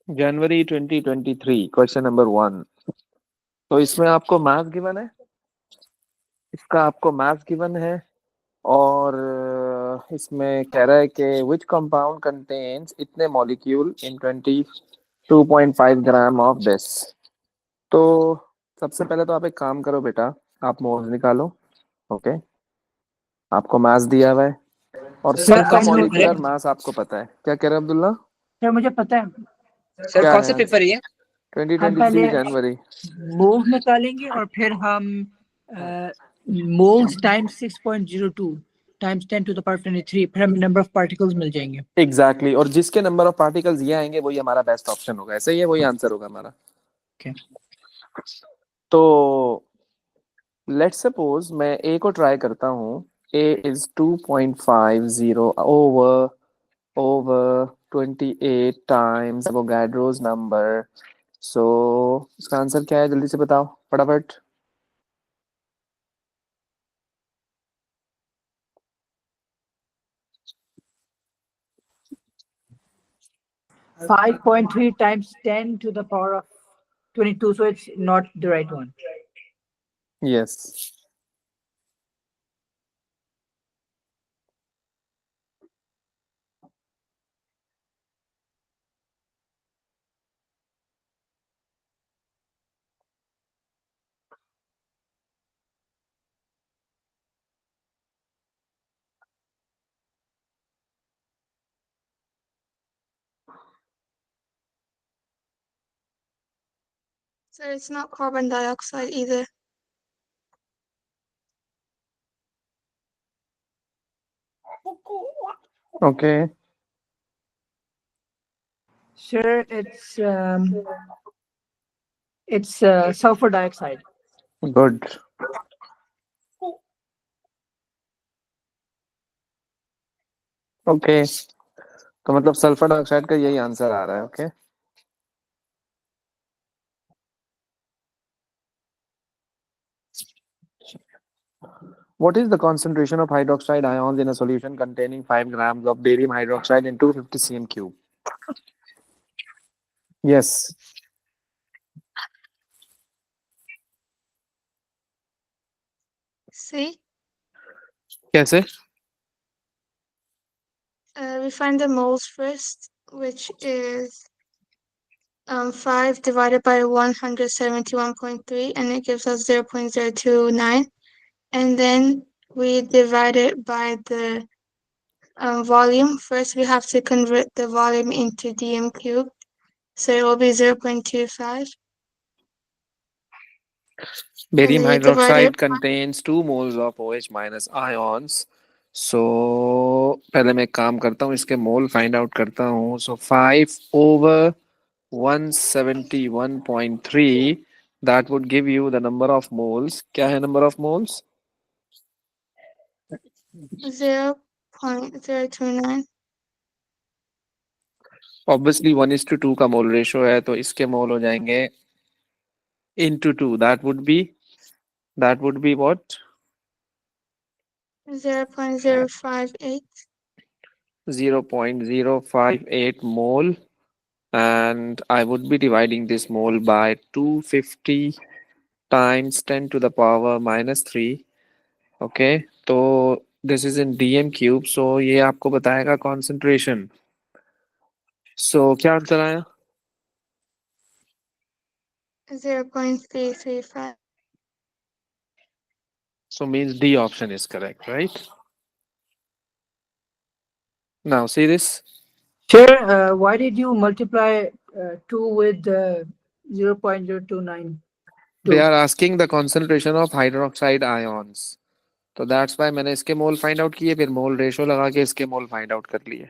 जनवरी 2023 question number 1। तो इसमें आपको मैथ गिवन है, इसका आपको मैथ गिवन है। और इसमें कह रहा है कि विच कंपाउंड कंटेन्स इतने molecule in 22.5 gram of this. तो सबसे पहले तो आप एक काम करो बेटा, आप मोल्स निकालो। ओके, आपको मास दिया हुआ है और सर सी कौन का सा पेपर है? मॉलिक्यूलर मास आपको पता है। क्या कह रहे हो अब्दुल्ला? सर मुझे पता है। सर क्या कौन सा है पेपर है ये? हम 2023 पहले जनवरी। मोल्स निकालेंगे और फिर हम moles times 6.02 times 10 to the power 23, फिर हमें नंबर ऑफ पार्टिकल्स मिल जाएंगे। Exactly exactly. और जिसके नंबर ऑफ पार्टिकल्स ये आएंगे वही हमारा बेस्ट ऑप्शन होगा। ऐसे ही है, वही आंसर होगा हमारा। Okay. तो लेट्स सपोज मैं ए को ट्राई करता हूँ। A is 2.50 over 28 times Avogadro's number. So इसका आंसर क्या है, जल्दी से बताओ फटाफट। 5.3 times 10 to the power of 22, so it's not the right one. Yes. So it's not carbon dioxide either. Okay, Sure, it's sulfur dioxide. Good. Okay, तो मतलब sulphur dioxide का यही आंसर आ रहा है। Okay, what is the concentration of hydroxide ions in a solution containing 5 grams of barium hydroxide in 250 cm cube? Yes. See? कैसे? We find the moles first, which is 5 divided by 171.3, and it gives us 0.029. And then we divide it by the volume. First, we have to convert the volume into dm cubed, so it will be 0.25. Barium We divide hydroxide it. contains 2 moles of OH minus ions. So पहले मैं एक काम करता हूँ, इसके मोल find out करता हूँ। So 5 over 171.3, that would give you the number of moles. क्या है number of moles? 0.029. Obviously 1:2 का मोल रेशो है, तो इसके मोल हो जाएंगे into 2. That would be what? 0.058. 0.058 mole, and I would be dividing this mole by 250 times 10 to the power minus 3. Okay, तो this is in dm cube, so ये आपको बताएगा concentration. So क्या आंसर आया? 0.335. So means D option is correct, right? Now see this. Sure, why did you multiply 2 with 0.029? They are asking the concentration of hydroxide ions. तो that's why मैंने इसके मोल find out किए, फिर mole ratio लगा के इसके मोल find out कर लिए।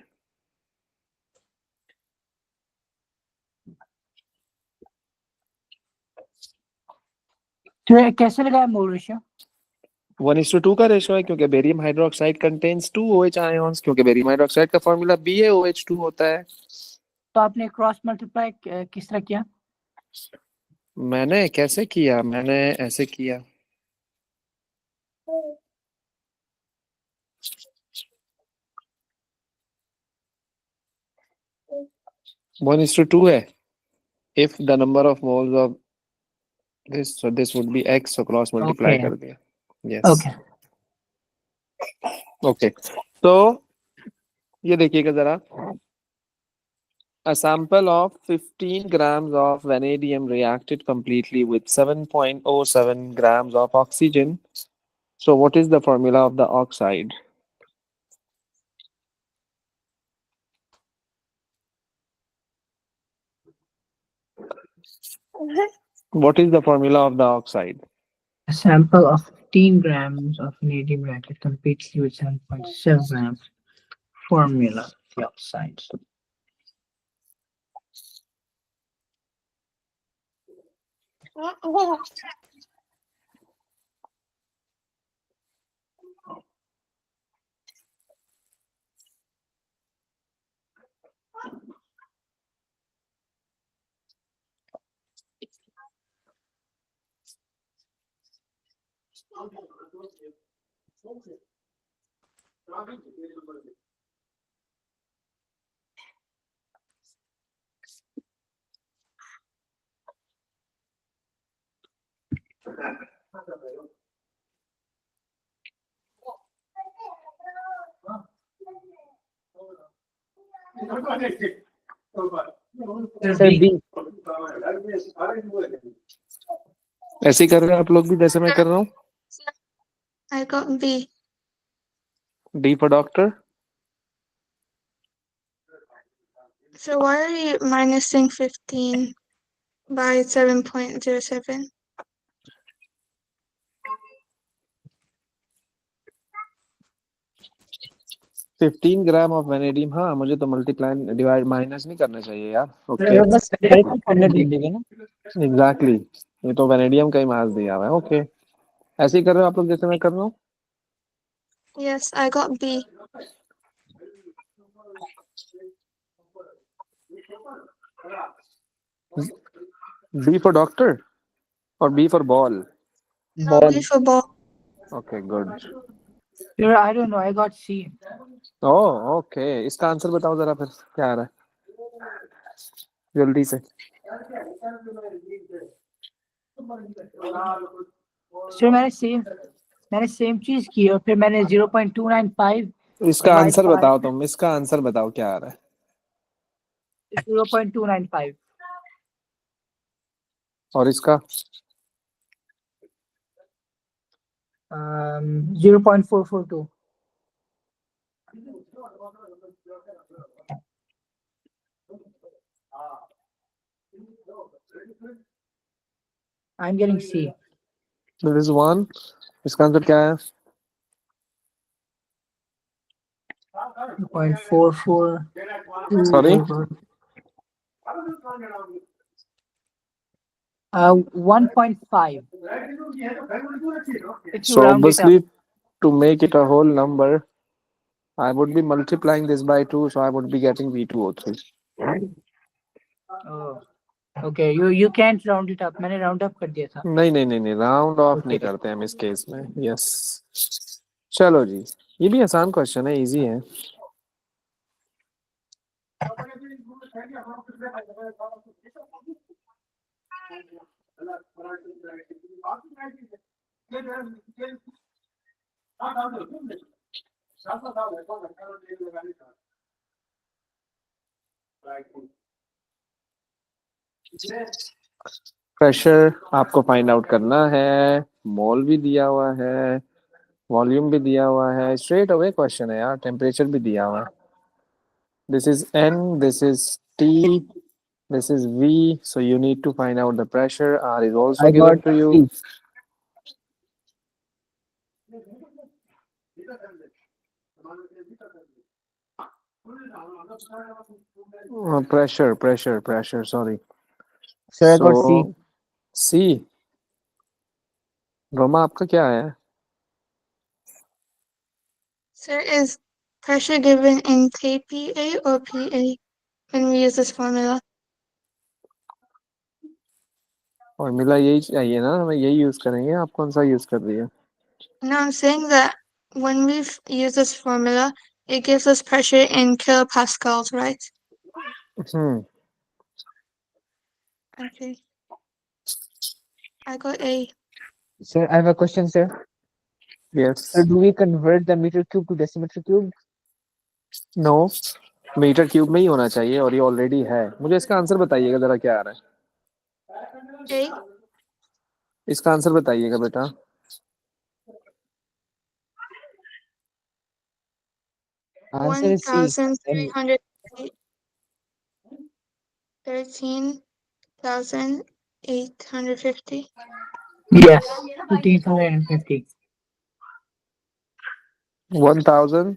तो कैसे लगाया मोल रेशियो? 1:2 का रेशो है, क्योंकि barium hydroxide contains 2 OH ions, क्योंकि बेरियम हाइड्रोक्साइड का फॉर्मूला BaOH2 होता है। तो आपने क्रॉस मल्टीप्लाई किस तरह किया? मैंने कैसे किया? मैंने ऐसे किया। 1:2 है। if the number of moles of this, so this would be x, so cross multiply Okay. कर दिया. Yes. Okay. Okay. तो ये देखिएगा जरा. A sample of 15 grams of vanadium reacted completely with 7.07 grams of oxygen. So what is the formula of the oxide? What is the formula of the oxide? A sample of 15 grams of vanadium reacted completely with 7.7 grams. Formula of the oxides. Sir, B. ऐसे ही कर रहे हैं आप लोग भी जैसे मैं कर रहा हूँ. I got B. D for doctor. So why are you minusing 15 by 7.07? 15 gram of vanadium. हाँ, मुझे तो मल्टीप्लाई डिवाइड माइनस नहीं करना चाहिए यार. ओके, Sir, बस comparison करने दीजिएगा ना. एग्जैक्टली. ये तो वेनेडियम का ही मास दिया हुआ है. ओके, ऐसे ही कर रहे हो आप लोग जैसे मैं कर रहा हूँ. Yes, I got B. B for doctor or B for ball? No, Ball. B for ball. Okay, good. Sir, I don't know. I got C. Oh, okay. इसका आंसर बताओ जरा फिर क्या आ रहा है जल्दी से. Sir, मैंने सेम चीज की और फिर मैंने 0.295 इसका divide आंसर by बताओ तुम. इसका आंसर बताओ क्या आ रहा है. 0.295. और इसका 0.442. I'm getting C. This is 1. इसका आंसर क्या है? 0.442. Sorry? 1.5. If you So round it up. obviously to make it a whole number, I would be multiplying this by 2, so I would be getting V2O3. Oh. Okay, you can't round it up. मैंने round up कर दिया था. नहीं, round of नहीं Okay. करते हम इस case में. यस. चलो जी, ये भी आसान क्वेश्चन है, इजी है. प्रेशर आपको फाइंड आउट करना है. मोल भी दिया हुआ है, वॉल्यूम भी दिया हुआ है. स्ट्रेट अवे क्वेश्चन है यार. टेम्परेचर भी दिया हुआ है. This is N, this is T, this is V, so you need to find out the pressure. R is also I given got to you. C. Pressure, sorry. Sir, I got C. C. Roma आपका क्या है? Sir, is pressure given in kPa or PA when we use this formula? Formula यही चाहिए ना, हमें यही use करेंगे. आप कौन सा यूज कर रही है? No, I'm saying that when we use this formula, it gives us pressure in kilopascals, right? Hmm. Okay. I got A. Sir, I have a question, sir. Yes. Sir, do we convert the meter cube to decimeter cube? No, meter cube में ही होना चाहिए और ये already है। मुझे इसका answer बताइएगा जरा, क्या आ रहा है? A. इसका आंसर बताइएगा बेटा। Answer is C. 13,850. Yes, 1550. 1000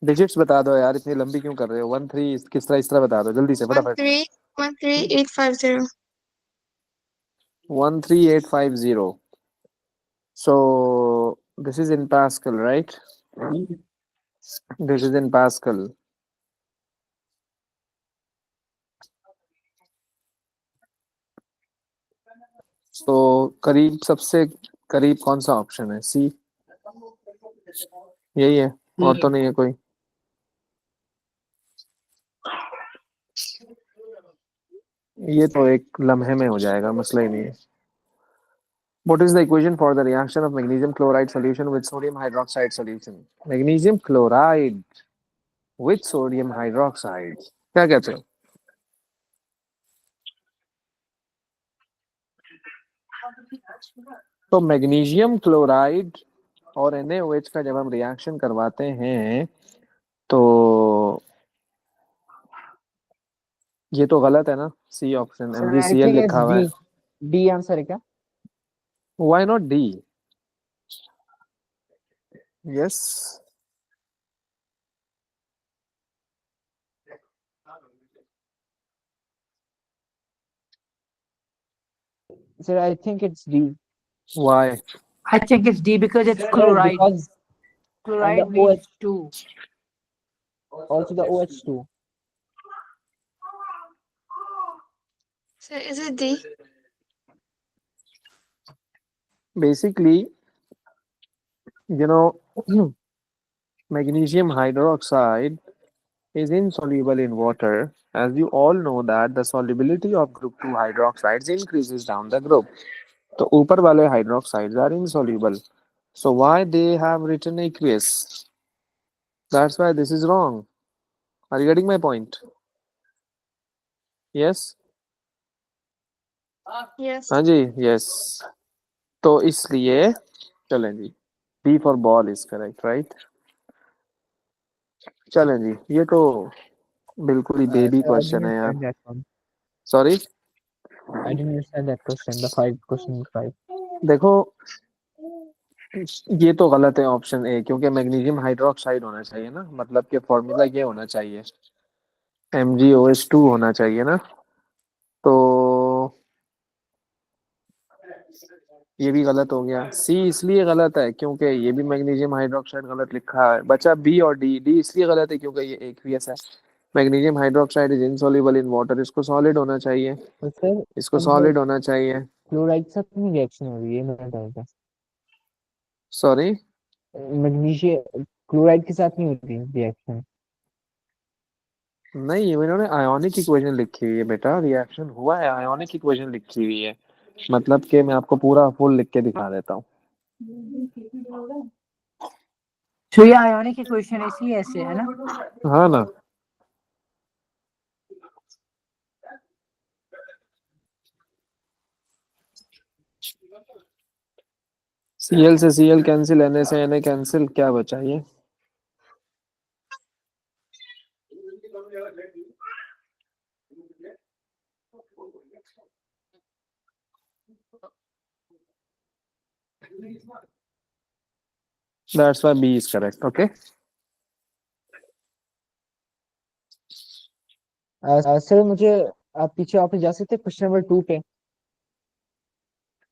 digits बता दो यार, इतनी लंबी क्यों कर रहे हो? 13 किस तरह इस तरह बता दो जल्दी से फटाफट। 13850. 13850। So this is in Pascal, right? This is in Pascal. तो करीब, सबसे करीब कौन सा ऑप्शन है? सी, यही है और तो नहीं है कोई। ये तो एक लम्हे में हो जाएगा, मसला ही नहीं है। What is the equation for the reaction of magnesium chloride solution with sodium hydroxide solution? Magnesium chloride with sodium hydroxide, क्या कहते हो? तो मैग्नीशियम क्लोराइड और NaOH का जब हम रिएक्शन करवाते हैं तो ये तो गलत है ना। C option Sir, I MgCl think it's लिखा हुआ है। D. D आंसर है क्या? Why not D? Yes. Sir, I think it's D. Why? I think it's D because it's Sir, chloride. because Chloride and the means two. also the OH2. So is it D? Basically, magnesium hydroxide is insoluble in water. As you all know that the solubility of group 2 hydroxides increases down the group. तो ऊपर वाले hydroxides are insoluble. So why they have written aqueous? That's why this is wrong. Are you getting my point? Yes? Yes. हाँ जी, yes. तो इसलिए चलें जी, B for ball is correct, right? चलें जी, ये तो बिल्कुल ही बेबी क्वेश्चन है यार। That one. Sorry, I didn't understand that question. The question 5. देखो ये तो गलत है ऑप्शन ए, क्योंकि मैग्नीशियम हाइड्रोक्साइड होना चाहिए ना, मतलब कि फॉर्मूला ये होना चाहिए, MgOH2 होना चाहिए ना। तो ये भी गलत हो गया। सी इसलिए गलत है क्योंकि ये भी मैग्नीशियम हाइड्रोक्साइड गलत लिखा है। बचा बी और डी। डी इसलिए गलत है क्योंकि ये एक्वियस है। Magnesium hydroxide is insoluble in water, इसको सॉलिड होना चाहिए, तो सर इसको सॉलिड होना चाहिए। क्लोराइड के साथ नहीं रिएक्शन हो रही है, मैं डालता सॉरी, मैग्नीशियम क्लोराइड के साथ नहीं होती रिएक्शन। नहीं, इन्होंने आयोनिक इक्वेशन लिखी हुई है बेटा, रिएक्शन हुआ है, आयोनिक इक्वेशन लिखी हुई है। मतलब कि मैं आपको पूरा फुल लिख के दिखा देता हूँ। तो ये आयोनिक इक्वेशन इसलिए ऐसे है ना। हाँ ना, Cl से Cl कैंसिल, Na से Na कैंसिल, क्या बचा ये? That's why B is correct. Okay. Sir मुझे आप पीछे वापस जा सकते हैं क्वेश्चन नंबर 2 पे,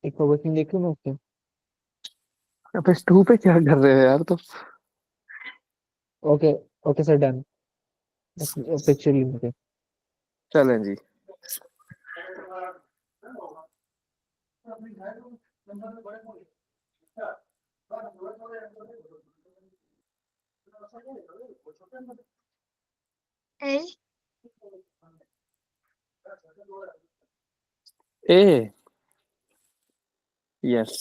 एक बार वर्किंग देख लूं मैं उसकी। अब इस 2 पे क्या कर रहे हो यार? तो okay okay sir, done. Picture ली मुझे। चलें जी। A. A, yes.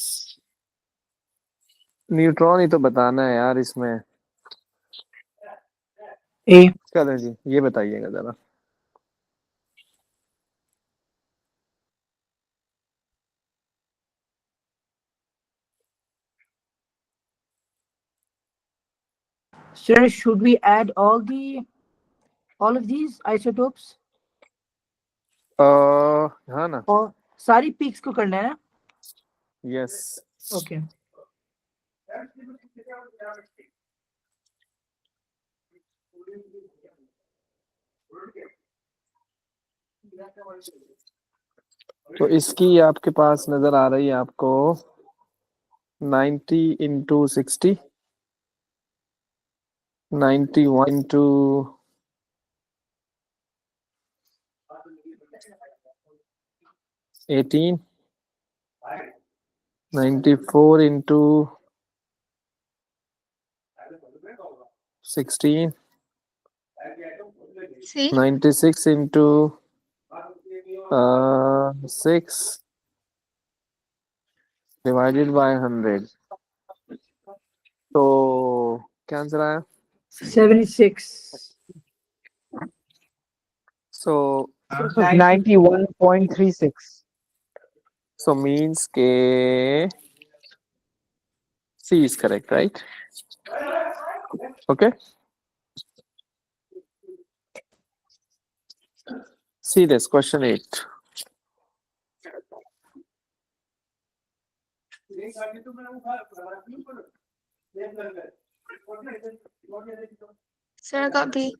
न्यूट्रॉन ही तो बताना है यार इसमें। A. चलो जी, ये बताइएगा जरा। Sir, should we add all of these isotopes? हाँ ना, और सारी peaks को करना है ना? यस। Okay. तो इसकी आपके पास नजर आ रही है आपको 90 into 60, 91 into 18, 94 into 16, C. 96 into 6 divided by 100। तो क्या आंसर आया? 76. सो 91.36. so means के C is correct, right? Okay. See this question 8. Sir, I got B.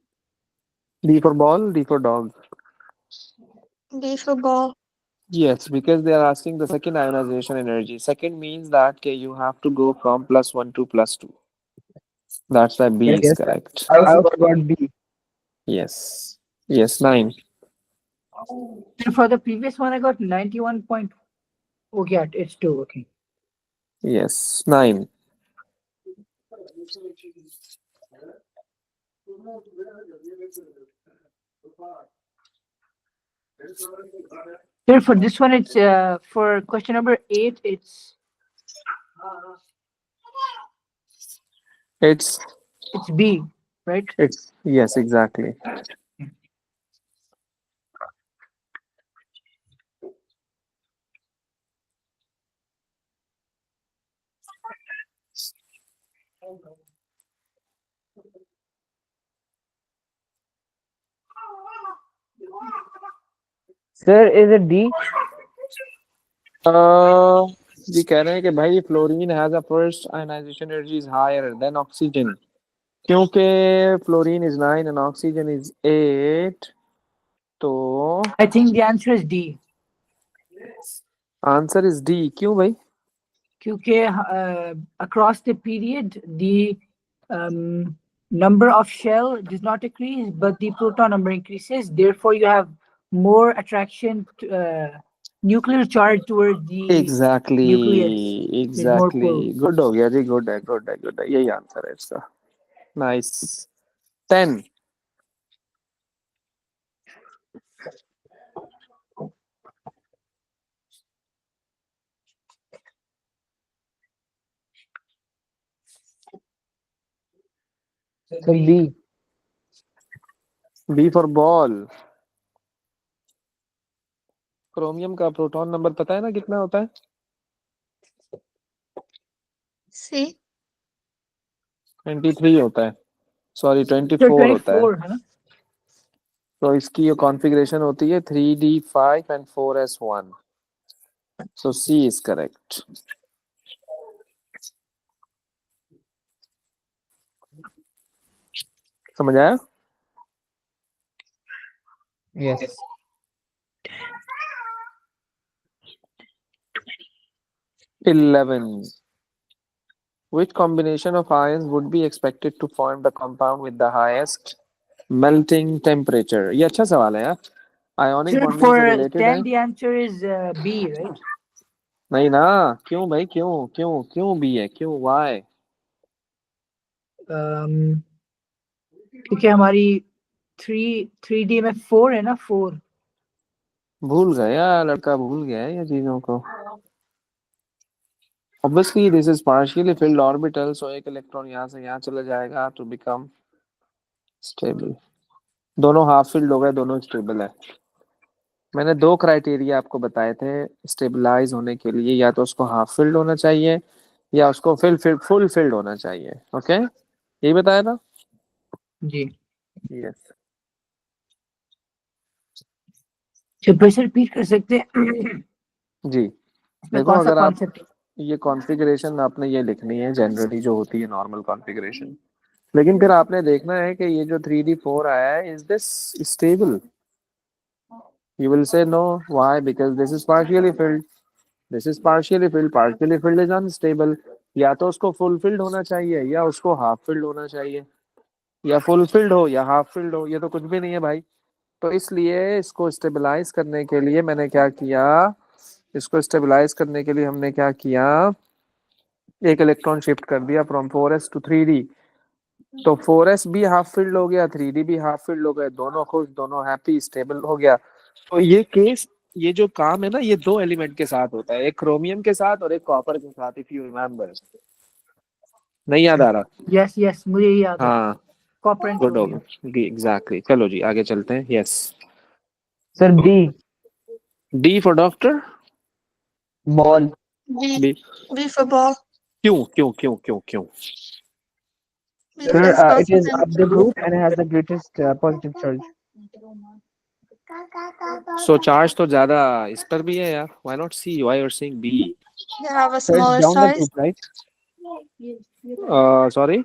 D for ball, D for dog. B for ball. Yes, because they are asking the second ionization energy. Second means that you have to go from +1 to +2. That's why B is Yes. correct. I also got B. Yes. Yes, 9. And for the previous one, I got 91 point. Okay, it's 2. Okay. Yes, 9. Then for this one, it's for question number 8. It's It's B, right? it's yes, exactly. Sir, is it D? जी कह रहे हैं कि भाई fluorine has a first ionization energy is higher than oxygen, क्योंकि fluorine is 9 and oxygen is 8, तो I think the answer is D. Answer is D. क्यों भाई? क्योंकि across the period, the number of shell does not increase, but the proton number increases. Therefore, you have more attraction, nuclear charge towards the exactly, nucleus. There's more pull. Exactly. Good हो गया जी, good है, good है, good है। यही answer है इसका। Nice. 10। Sir, B. B for ball. Chromium का प्रोटॉन नंबर पता है ना कितना होता है? C. 23 होता है, सॉरी So 24 होता है। 24, है ना? तो इसकी कॉन्फ़िगरेशन होती है 3d5 and 4s1। So C is correct. समझ आया? Yes. 11. Which combination of ions would be expected to form the compound with the highest melting temperature? ये अच्छा सवाल है यार, आयोनिक Sir, बॉन्डिंग से for रिलेटेड है। 10, the answer is B, right? नहीं ना, क्यों भाई, क्यों क्यों क्यों बी है, क्यों, वाई? क्योंकि हमारी 3D में 4 है ना, 4. भूल गया लड़का, भूल गया है ये चीजों को। Obviously this is partially filled orbital, so एक इलेक्ट्रॉन यहाँ से यहाँ चला जाएगा टू बिकम स्टेबल। दोनों हाफ फिल्ड हो गए, दोनों स्टेबल है। मैंने दो क्राइटेरिया आपको बताए थे स्टेबलाइज होने के लिए, या तो उसको हाफ फिल्ड होना चाहिए या उसको फुल फिल्ड होना चाहिए। ओके, यही बताया था। जी। यस। फिर से रिपीट कर सकते हैं? जी इसमें देखो, कौन सा अगर आप कॉन्सेप्ट? ये कॉन्फ़िगरेशन आपने ये लिखनी है जनरली जो होती है नॉर्मल कॉन्फ़िगरेशन, लेकिन फिर आपने देखना है कि ये जो 3D4 आया है, is this stable? You will say no. Why? Because this is partially filled. This is partially filled. Partially filled is unstable. या तो उसको फुल फिल्ड होना चाहिए या उसको हाफ फिल्ड होना चाहिए, या फुल फिल्ड हो या हाफ फिल्ड हो, ये तो कुछ भी नहीं है भाई। तो इसलिए इसको स्टेबलाइज करने के लिए मैंने क्या किया, इसको स्टेबलाइज करने के लिए हमने क्या किया, एक इलेक्ट्रॉन शिफ्ट कर दिया फ्रॉम 4s टू 3d। तो 4s भी हाफ फिल्ड हो गया, 3d भी हाफ फिल्ड हो गए, दोनों खुश, दोनों हैप्पी, स्टेबल हो गया। तो ये केस, ये जो काम है ना, ये दो एलिमेंट के साथ होता है, एक क्रोमियम के साथ और एक कॉपर के साथ, इफ यू रिमेम्बर। नहीं याद आ रहा? यस यस, मुझे ये याद है। हाँ, कॉपर एंड गुड हो क्रोमियम। गया, एग्जैक्टली। चलो जी आगे चलते हैं। Yes, sir B. D for doctor. Ball. B. B, B for ball. क्यों क्यों क्यों क्यों क्यों? Sir, Because both it of is them. of the group and has the greatest positive charge. So charge तो ज्यादा इस पर भी है यार, why not C, why are saying B? They have a So it's smaller down the size. group, right? Sorry,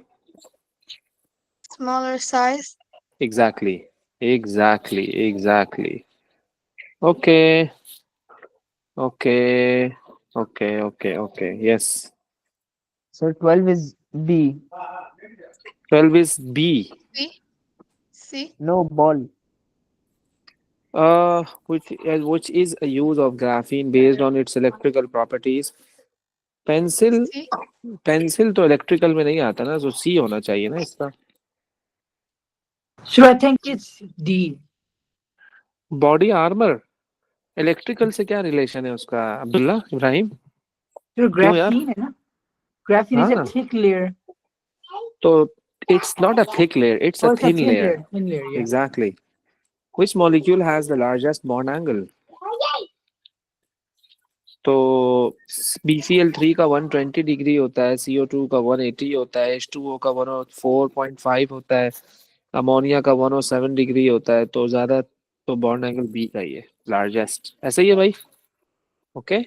Smaller size. Exactly exactly exactly. Okay okay okay okay okay, yes. So 12 is B. 12 is B. C. C. No, ball. Which is a use of graphene based on its electrical properties. Pencil, C. Pencil तो electrical में नहीं आता ना, तो सी होना चाहिए ना इसका। So I think it's D. Body armour, electrical से क्या रिलेशन है उसका अब्दुल्ला इब्राहिम? जो क्यों यार? graphene है ना, graphene is a हाँ, thick layer. तो it's not a thick layer, it's a Oh, it's a thin thin layer. layer, thin layer, yeah. Exactly. Which molecule has the largest bond angle? तो BCl3 का 120 degree होता है, CO2 का 180 होता है, H2O का 104.5 होता है, अमोनिया का 107 डिग्री होता है। तो ज्यादा तो बॉन्ड एंगल बी का ही है, लार्जेस्ट। ऐसे ही है भाई। ओके,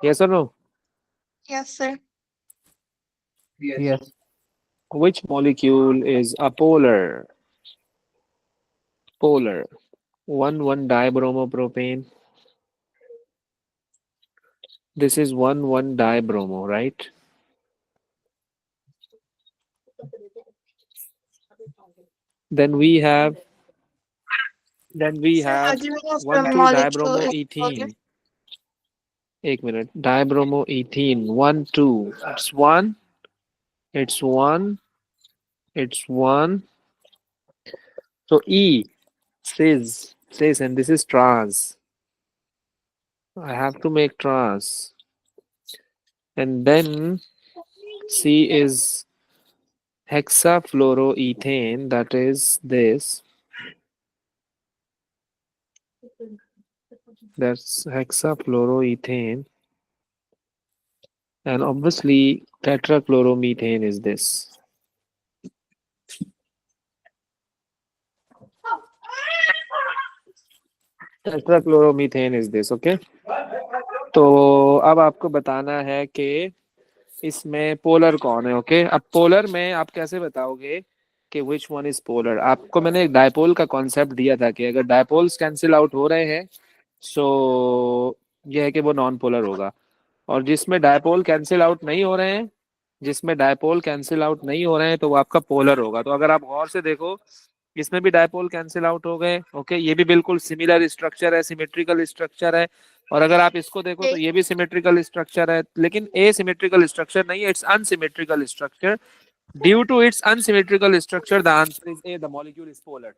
यस और no? Yes, sir. Yes. Which molecule is a polar? Polar. 1,1 dibromopropane. This is 1,1 dibromo, right? Then we have Sir, how do you know if the 1,2 molecule is dibromoethene. एक minute, dibromoethene 1,2. It's one. It's one. It's one. So E says, and this is trans. I have to make trans. And then C is hexafluoroethane, that is this. That's hexafluoroethane. And obviously tetrachloromethane is this. Tetrachloromethane is this, okay? तो अब आपको बताना है कि इसमें polar कौन है। Okay, अब पोलर में आप कैसे बताओगे कि विच वन इज पोलर? आपको मैंने एक डायपोल का कॉन्सेप्ट दिया था कि अगर डायपोल्स कैंसिल आउट हो रहे हैं सो ये है कि वो नॉन पोलर होगा, और जिसमें डायपोल कैंसिल आउट नहीं हो रहे हैं, जिसमें डायपोल कैंसिल आउट नहीं हो रहे हैं तो वो आपका पोलर होगा। तो अगर आप गौर से देखो, इसमें भी डायपोल कैंसिल आउट हो गए। ओके, ये भी बिल्कुल सिमिलर स्ट्रक्चर है, सिमेट्रिकल स्ट्रक्चर है। और अगर आप इसको देखो तो ये भी सिमेट्रिकल स्ट्रक्चर है, लेकिन ए सिमेट्रिकल स्ट्रक्चर नहीं है, it's unsymmetrical structure. Due to its unsymmetrical structure the answer is A, the molecule is polar.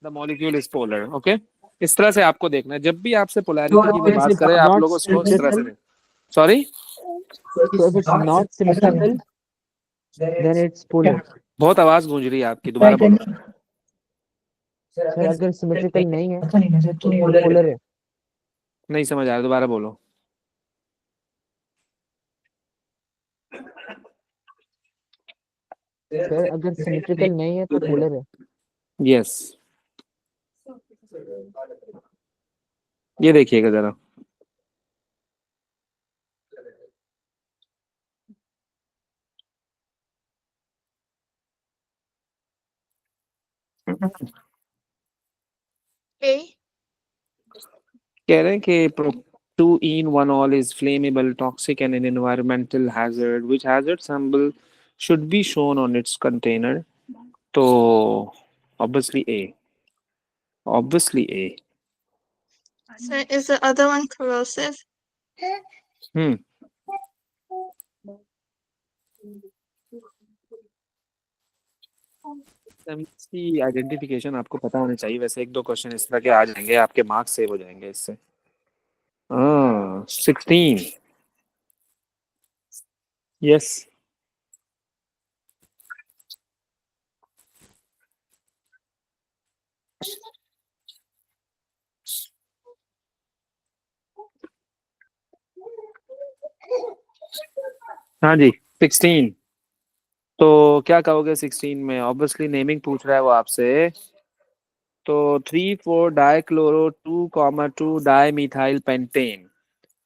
The molecule is polar. Okay, इस तरह से आपको देखना है, जब भी आपसे पोलैरिटी की वो बात करें आप लोगों को इस तरह से sorry So if it's not symmetrical, then it's polar. बहुत आवाज गूंज रही है आपकी, दोबारा बोलो। सर अगर सिमेट्रिकल नहीं है तो पोलर है। नहीं समझ आया, दोबारा बोलो। सर अगर सिमेट्रिकल नहीं है तो पोलर है। यस, ये देखिएगा जरा। A. कह रहे हैं कि Pro-2-in-1-ol is flammable, toxic and an environmental hazard. Which hazard symbol should be shown on its container? तो obviously A. Obviously A. So is the other one corrosive? Hmm. की आइडेंटिफिकेशन आपको पता होनी चाहिए। वैसे एक दो क्वेश्चन इस तरह के आ जाएंगे, आपके मार्क्स सेव हो जाएंगे इससे। 16। यस। हाँ जी 16। तो क्या कहोगे 16 में? ऑब्वियसली नेमिंग पूछ रहा है वो आपसे। तो 3,4 dichloro 2,2 di methyl pentane.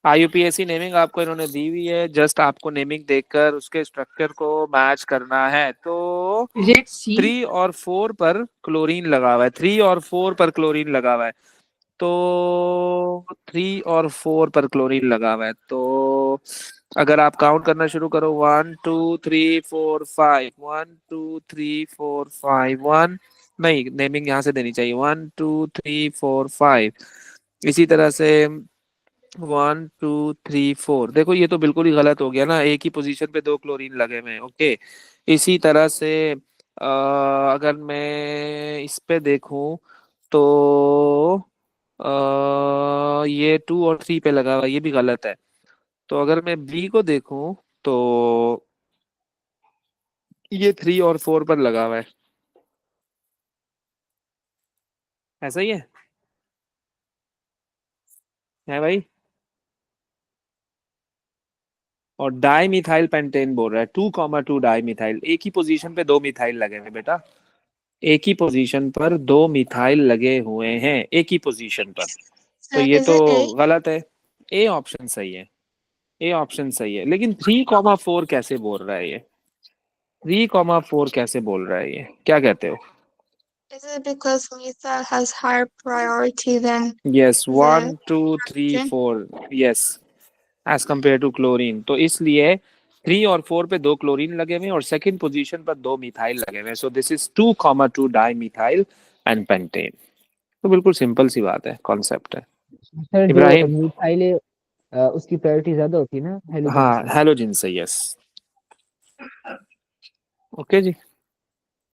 IUPAC naming आपको इन्होंने दी हुई है, जस्ट आपको नेमिंग देखकर उसके स्ट्रक्चर को मैच करना है। तो Is it C? 3 और 4 पर क्लोरीन लगा हुआ है, 3 और 4 पर क्लोरीन लगा हुआ है। तो 3 और 4 पर क्लोरीन लगा हुआ है। तो अगर आप काउंट करना शुरू करो 1 2 3 4 5 1 2 3 4 5 1 नहीं, नेमिंग यहाँ से देनी चाहिए 1 2 3 4 5। इसी तरह से 1 2 3 4। देखो ये तो बिल्कुल ही गलत हो गया ना, एक ही पोजीशन पे दो क्लोरीन लगे हुए हैं। ओके, इसी तरह से अगर मैं इस पे देखूं तो ये 2 और 3 पे लगा हुआ है, ये भी गलत है। तो अगर मैं बी को देखूं तो ये 3 और 4 पर लगा हुआ है। ऐसा ही है भाई। और डाई मिथाइल पेंटेन बोल रहा है 2,2 डाई मिथाइल। एक ही पोजीशन पे दो मिथाइल लगे हुए बेटा, एक ही पोजीशन पर दो मिथाइल लगे हुए हैं, एक ही पोजीशन पर। तो So ये is तो it A? गलत है। ए ऑप्शन सही है, ए ऑप्शन सही है। लेकिन 3,4 कैसे बोल रहा है ये? 3,4 कैसे बोल रहा है ये? क्या कहते हो? Is it because methyl has higher priority than yes, 1 the 2 3 hydrogen? 4 yes, as compare to chlorine. तो इसलिए 3 और 4 पे दो क्लोरीन लगे हुए हैं और सेकंड पोजीशन पर दो मिथाइल लगे हुए हैं। So this is 2,2 di methyl and pentane. तो बिल्कुल सिंपल सी बात है, कॉन्सेप्ट है। सर जो इब्राहिम। मिथाइल है उसकी प्रायोरिटी ज्यादा होती है ना हेलोजन हाँ से। हेलोजन से, यस। ओके जी।